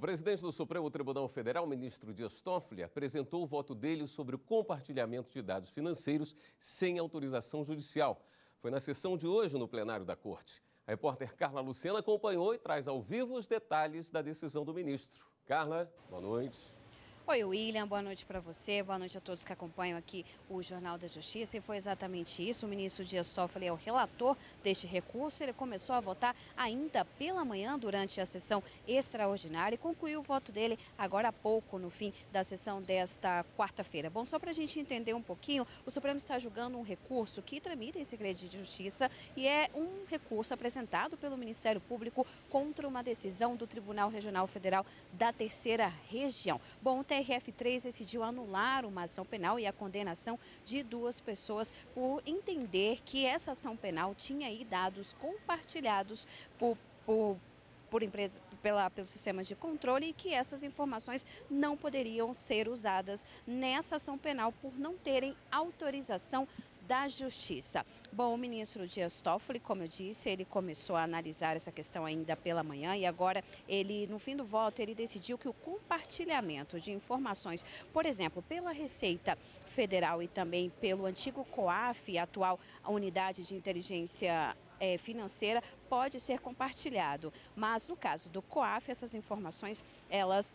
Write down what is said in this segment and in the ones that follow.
O presidente do Supremo Tribunal Federal, ministro Dias Toffoli, apresentou o voto dele sobre o compartilhamento de dados financeiros sem autorização judicial. Foi na sessão de hoje no plenário da Corte. A repórter Carla Lucena acompanhou e traz ao vivo os detalhes da decisão do ministro. Carla, boa noite. Oi, William, boa noite para você, boa noite a todos que acompanham aqui o Jornal da Justiça. E foi exatamente isso, o ministro Dias Toffoli é o relator deste recurso. Ele começou a votar ainda pela manhã durante a sessão extraordinária e concluiu o voto dele agora há pouco, no fim da sessão desta quarta-feira. Bom, só para a gente entender um pouquinho, o Supremo está julgando um recurso que tramita em segredo de justiça e é um recurso apresentado pelo Ministério Público contra uma decisão do Tribunal Regional Federal da Terceira Região. Bom, o TRF3 decidiu anular uma ação penal e a condenação de duas pessoas por entender que essa ação penal tinha aí dados compartilhados pelo sistema de controle e que essas informações não poderiam ser usadas nessa ação penal por não terem autorização da Justiça. Bom, o ministro Dias Toffoli, como eu disse, ele começou a analisar essa questão ainda pela manhã e agora ele, no fim do voto, ele decidiu que o compartilhamento de informações, por exemplo, pela Receita Federal e também pelo antigo COAF, atual Unidade de Inteligência Financeira, pode ser compartilhado, mas no caso do COAF, essas informações elas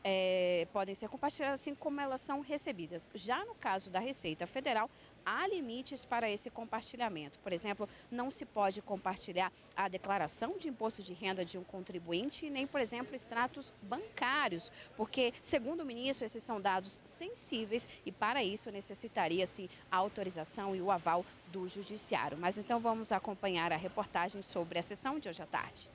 podem ser compartilhadas assim como elas são recebidas. Já no caso da Receita Federal, há limites para esse compartilhamento. Por exemplo, não se pode compartilhar a declaração de imposto de renda de um contribuinte, nem, por exemplo, extratos bancários, porque, segundo o ministro, esses são dados sensíveis e, para isso, necessitaria-se a autorização e o aval do Judiciário. Mas então vamos acompanhar a reportagem sobre a sessão de hoje à tarde.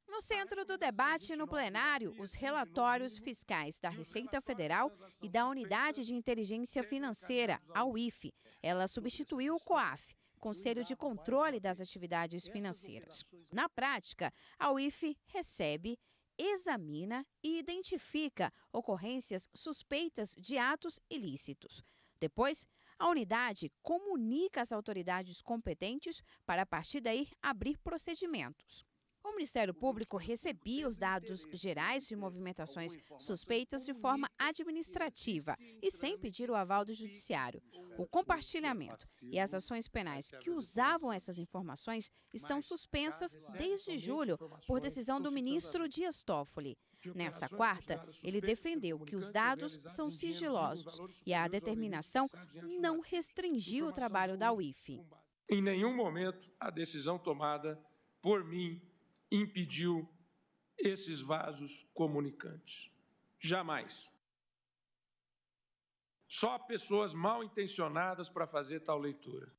No centro do debate no plenário, os relatórios fiscais da Receita Federal e da Unidade de Inteligência Financeira, a UIF. Ela substituiu o COAF, Conselho de Controle das Atividades Financeiras. Na prática, a UIF recebe, examina e identifica ocorrências suspeitas de atos ilícitos. Depois, a unidade comunica às autoridades competentes para, a partir daí, abrir procedimentos. O Ministério Público recebia os dados gerais de movimentações suspeitas de forma administrativa e sem pedir o aval do Judiciário. O compartilhamento e as ações penais que usavam essas informações estão suspensas desde julho por decisão do ministro Dias Toffoli. Nessa quarta, ele defendeu que os dados são sigilosos e a determinação não restringiu o trabalho da UIF. Em nenhum momento a decisão tomada por mim impediu esses vasos comunicantes. Jamais. Só pessoas mal intencionadas para fazer tal leitura.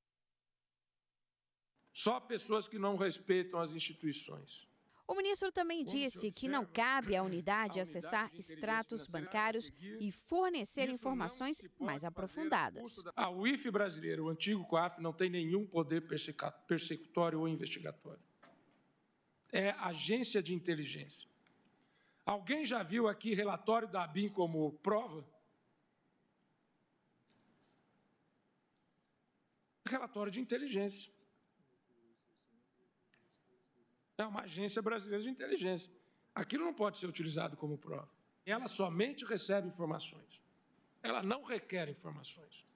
Só pessoas que não respeitam as instituições. O ministro também disse que não cabe à unidade acessar extratos bancários e fornecer informações mais aprofundadas. A UIF brasileira, o antigo COAF, não tem nenhum poder persecutório ou investigatório. É agência de inteligência. Alguém já viu aqui relatório da ABIN como prova? Relatório de inteligência. É uma agência brasileira de inteligência. Aquilo não pode ser utilizado como prova. Ela somente recebe informações. Ela não requer informações.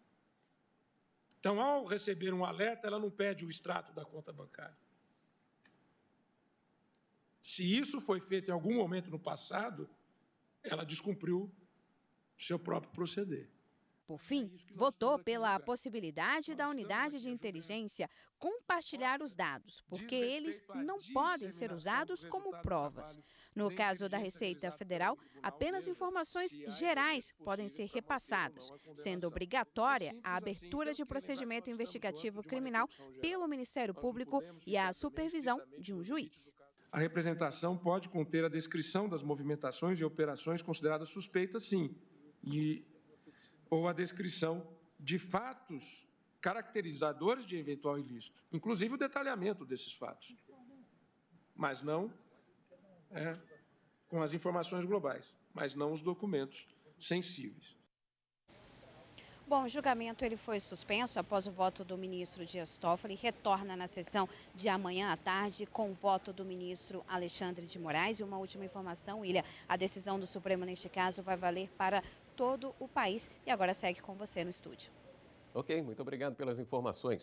Então, ao receber um alerta, ela não pede o extrato da conta bancária. Se isso foi feito em algum momento no passado, ela descumpriu o seu próprio proceder. Por fim, votou pela possibilidade da unidade de inteligência compartilhar os dados, porque eles não podem ser usados como provas. No caso da Receita Federal, apenas informações gerais podem ser repassadas, sendo obrigatória a abertura de procedimento investigativo criminal pelo Ministério Público e a supervisão de um juiz. A representação pode conter a descrição das movimentações e operações consideradas suspeitas, sim, ou a descrição de fatos caracterizadores de eventual ilícito, inclusive o detalhamento desses fatos, mas não com as informações globais, mas não os documentos sensíveis. Bom, o julgamento ele foi suspenso após o voto do ministro Dias Toffoli, retorna na sessão de amanhã à tarde com o voto do ministro Alexandre de Moraes. E uma última informação, William, a decisão do Supremo neste caso vai valer para todo o país. E agora segue com você no estúdio. Ok, muito obrigado pelas informações.